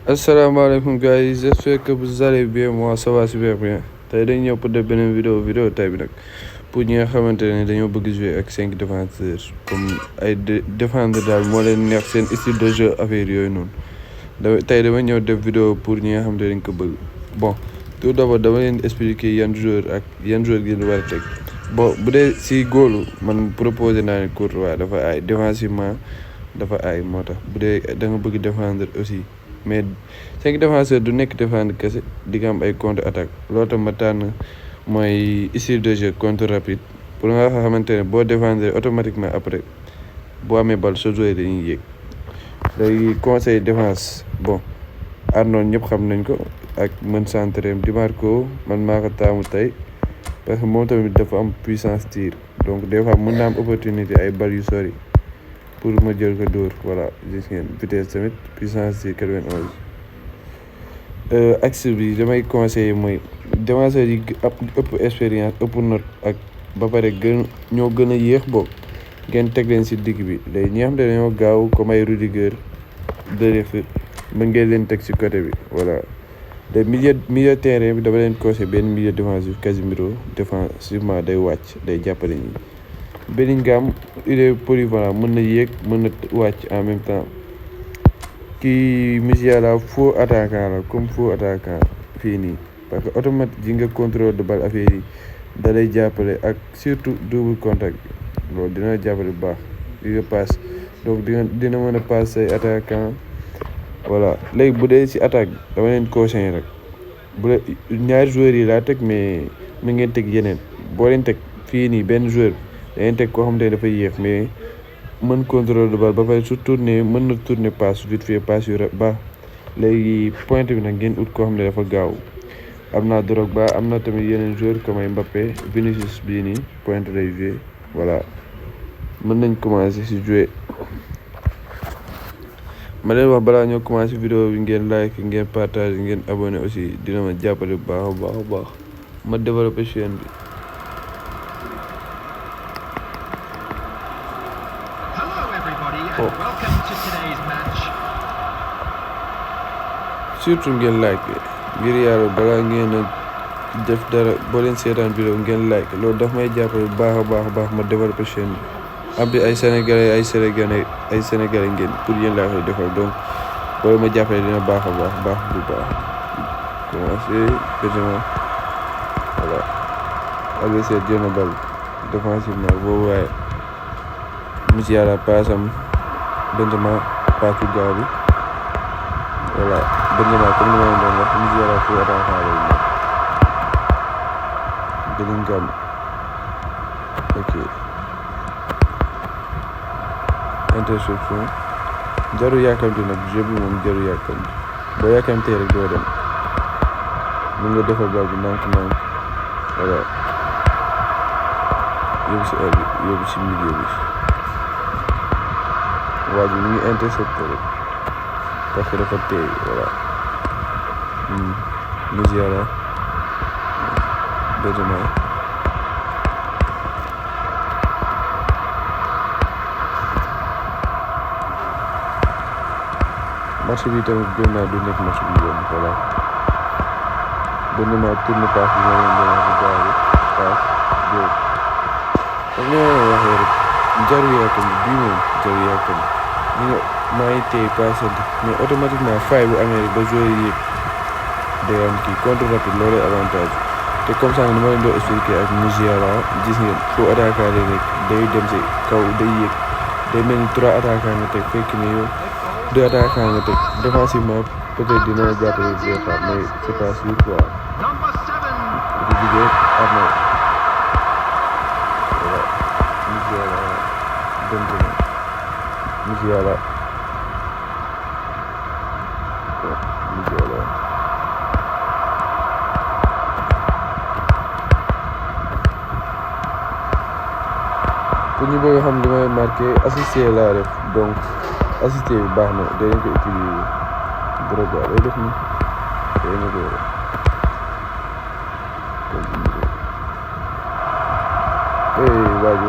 Assalamu alaikum guys, j'espère que vous allez bien. Moi ça va super bien. Tey dañ ñëw pour def beneen vidéo tey bi nag pour ñi nga xamante ne dañoo bëgg jouer ak 5 défenseurs comme ay défendre daal moo leen neex seen style de jeu affaire yooyu noonu tey dama ñëw def vidéo pour ñi nga xamante ne dañ ko bëgg. Bon tout d'abord dama leen expliquer yan joueur ngeen war a teg. Bon bu dee si góolu man proposé naa ne Courtois dafa aay défensivement dafa aay moo tax bu dee da nga bëgg défendre aussi. Mais 5 défenseurs du nekk défendre kese di nga am ay contre attaque loolu tam ma tànn mooy style de jeu contre rapide pour nga xamante ne boo défendre automatiquement après boo amee bal sa joueur dañuy yéeg. léegi conseil défense bon Arnold ñëpp xam nañ ko ak mën centre Di Marco man maa ko taamu tey parce que moom tamit dafa am puissance tir donc des fois mën naa am opportunité ay bal yu sori pour ma jël ko dóor voilà gis ngeen vitesse tamit puissance ci 91. axe bi damay conseiller mooy défenseur yi ëpp expérience ëpp note ak ba pare ñoo gën a yéex boobu ngeen teg leen ci digg bi léegi ñi nga xam ne dañoo gaaw comme ay Rudiger Wolof mën ngeen leen teg ci côté bi voilà. de milieu terrain bi dama leen conseiller benn milieu défensif Casemiro défensivement day wàcc day jàppale ñi. Bellingham il est polyvalent mën na yéeg mën na wàcc en même temps kii Musiala faux attaquant la comme faux attaquant fii nii parce que automatique ji nga contrôle de balle affaire yi da lay jàppale ak surtout double contact bi loolu dina jàppale bu baax di nga passe donc dina mën a passe say attaquant voilà. léegi bu dee si attaque bi dama leen conseiller rek bu dee ñaari joueurs yi laa teg mais mu ngeen teg yeneen boo leen teg fii nii benn joueur dañuy teg koo xam ne dafay yéex mais mën contrôle de balle ba pare su tourner mën na tourner passe vite fait passe yu baax. léegi pointe bi nag ngeen ut koo xam ne dafa gaaw am naa Drogba am na tamit yeneen joueurs comme ay Mbappé Vinicius bii nii pointe lay jouer voilà. mën nañ commencer si jouer ma leen wax balaa ñoo commencer vidéo bi ngeen like ngeen partage ngeen abonné aussi dina ma jàppale bu baax a baax ma développer chaîne bi. surtout ngeen like ngir yàlla balaa ngeen a def dara boo leen seetaan vidéo ngeen like loolu daf may jàppale bu baax a baax ma développer chaîne bi am bi ay sénégalais ngeen pour yéen laa koy defal donc boo ma jàppale dina baax bu baax commencé pétement voilà adversaire jël na bal défensivement boobu waaye Musiala paasam Benzema paatu gaaw bi voilà Benzema comme ni ma leen doon wax Musiala fu attaquant lay ñëw Bellingham ok interception jaru yàkkamti nag jeu bi moom jaru yàkkamti boo yàkkamtee rek doo dem mën nga defal bal bi ndànk voilà yóbbu si milieu bi waa ji mu ngi intercepté rek parce que dafa teey voilà. Musiala Benzema match bi tamit gën naa du nekk match bu yomb voilà. Benzema tourne passe bi ma leen doon wax bu gaaw bi passe góor comme ni ma leen waxee rek jaru yàkkamti bii moom jaru yàkkamti maa ngi téye passante mais automatiquement faille bu amee rek ba joueur yi day am kii contre rapide loolu avantage te comme ça ni ma leen doon expliqué ak Musiala gis ngeen foo attaquant lay nekk day dem si kaw day yéeg day mel ni 3 attaquant nga teg fekk ni yow 2 attaquant nga teg défensivement peut-être dina jàppale des fois mais c'est pas sûr quoi. di jigéen Arnold voilà Musiala Benzema Musiala pour ñu bëgg xam li may marqué assisté laa def donc assisté bi baax na day nañ ko utiliser Drogba day def ni day na ko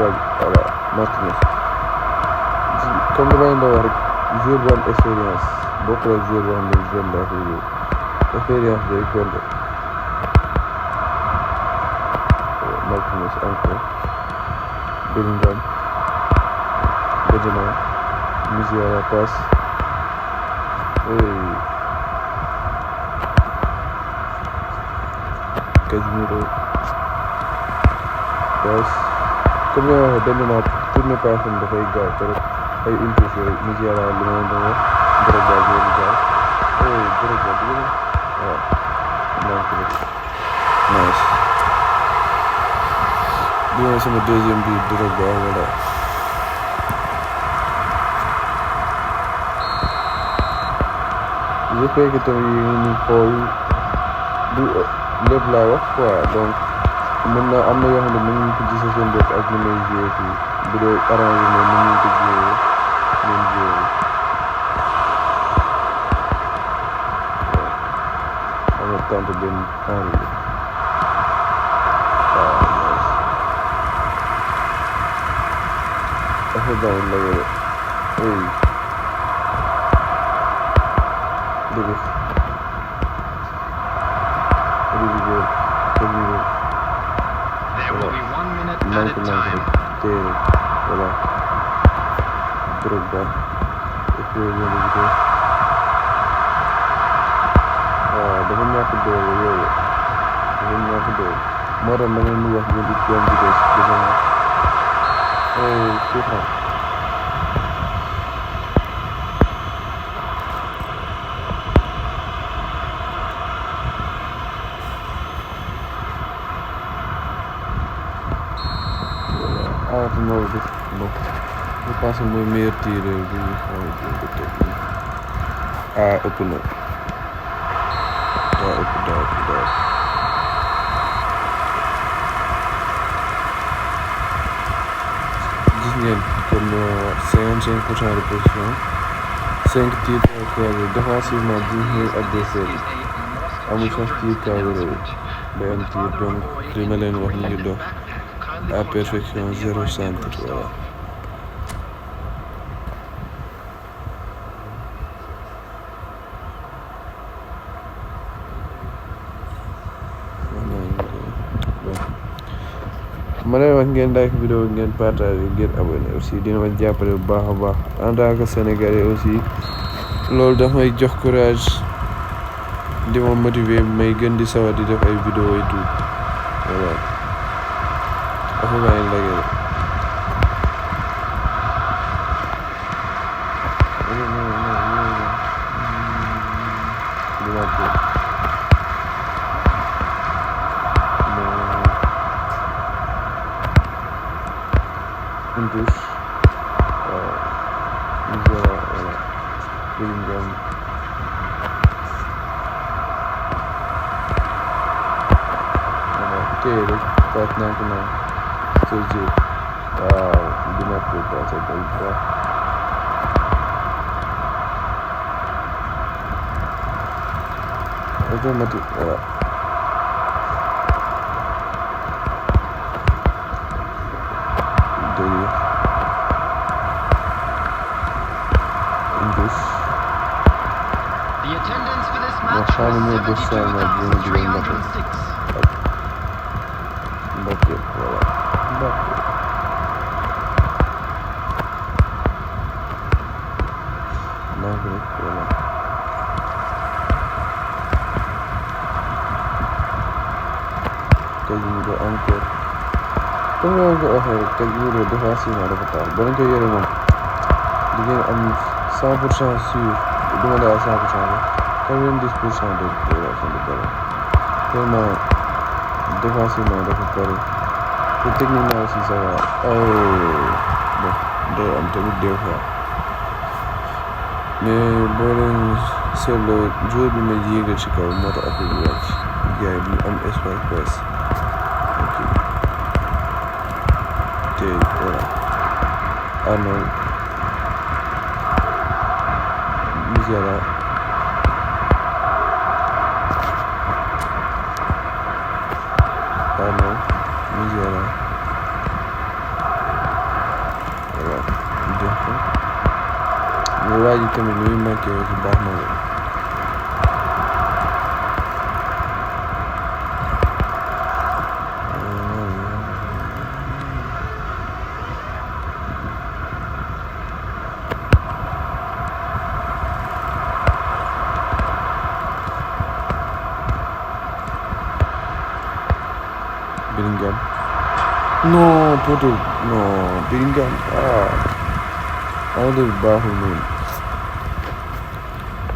waaj voilà Martinez comme li may doon wax rek joueur bu am expérience bokkul ak joueur boo xam ne jeune la fi expérience day compter. Martinez encore Bellingham Bedina Musiala passe Casemiro passe comme ni ma waxee benn naa tourné passe am dafay gaaw trop ay impulse yooyu Musiala li ma doon wax Drogba boobu gaaw Drogba bi waaw nice bi mooy sama deuxième bi Drogba voilà j'espère que tamit yi ngi xool du lépp laa wax quoi donc mën na am na yoo xam ne mën nañu ko gis seen bopp ak ni may joué fii bu dee arrangé na mën nañu ko joué ñoom joué waaw am na tante benn enri Afedan la yore dëgg Rudiger Casemiro manque rek téye rek voilà Drogba explosion de vitesse waaw dafa ñàkk doole yooyu dafa ñàkk doole moo tax ma leen di wax ñu di jom vitesse Souffrant bon je pense que mooy meilleur tireur bi ëpp na daa ëpp gis ngeen comme 55% de possession 5 tirs cadrés défensivement 19 adversaires amul sax tir cadré day am tir donc li ma leen wax ñu ngi dox à perfection 0 centre voilà ma lay wax ngeen like vidéo ngeen partage ngeen abonné aussi dina ma jàppale bu baax a baax en tant que sénégalais aussi loolu daf may jox courage di ma motiver may gën di sawar di def ay vidéo et tout voilà dafa bàyyi lagee Indus Musiala Bellingham téye rek paas nank naan Sergio waaw dina ko paase day baax automatique voilà Xamuñu bés saa ma dina dugal Mbappé voilà Mbappé donc voilà Casemiro encore comme ni ma ko waxee rek Casemiro défensivement dafa taal ba ko yore moom di ngeen am 100% sûr du ma la 100% 90% de violation de ballon tellement défensivement dafa pare te techniquement aussi ça va bon day am tamit des fois mais boo leen seetloo joueur bi ma yéegal ci kaw moo tax affaire bi wàcc gars yi ñu am espace presse ok te voilà Arnold Musiala Musiala voilà jox ko mais waa ji tamit li muy marqué aussi baax na Bellingham non poto non Bellingham de baaxul noonu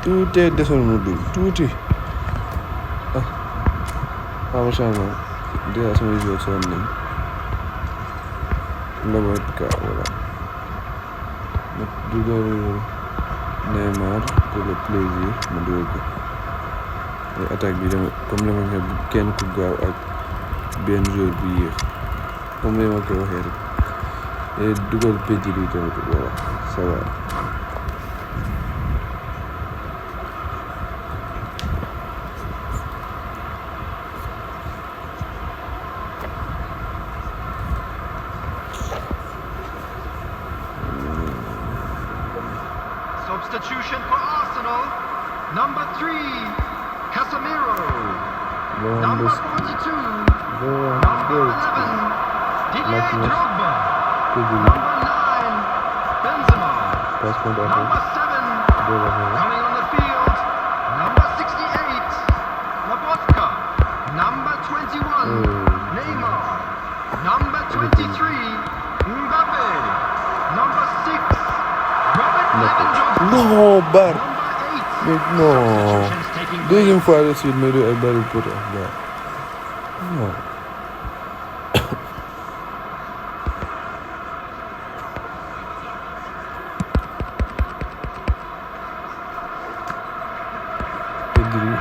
tuuti desoon mu dul tuuti xama changement déjà sama joueur sonn nañ Lobotka voilà ma dugal Neymar pour le plaisir ma dugal ko attaque bi dama comme li ma waxee kenn ku gaaw ak benn joueur bu yéex comme li ma ko waxee rek et dugal Pedri tamit voilà ça va Substitution for Arsenal. Number 3, Casemiro. Number 42, number 11, Didier Drogba. Number 9, Benzema. Number 7, coming on the field. Number 68, Lobotka. Number 21, Neymar. Number 23, Mbappe. Number 6, Robert Lewandowski. non bar Number 8, non substitutions taking place. deuxième fois de suite mais du ay bari poto non Pedri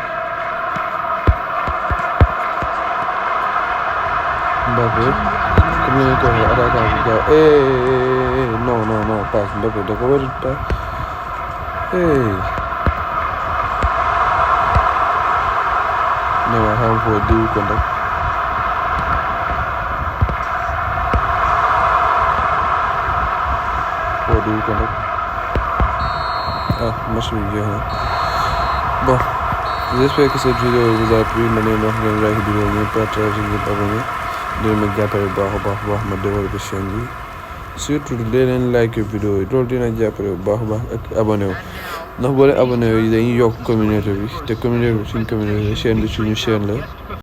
Mbappé comme ni ko waxee attaquant bu gaaw non passe Mbappé da ko war a passe ne ma xam foo diw ko nag match bi jeex na bon j'espère que cette vidéo vous a plu na leen wax ngeen like vidéo ngeen partager ngeen abonné dina ma jàppale bu baax ma développer chaîne bi surtout dee leen like vidéo yi loolu dina jàppale bu baax ak abonné wu ndax boo leen abonné yi dañuy yokk communauté bi te communauté bi suñ communauté chaîne bi suñu chaîne la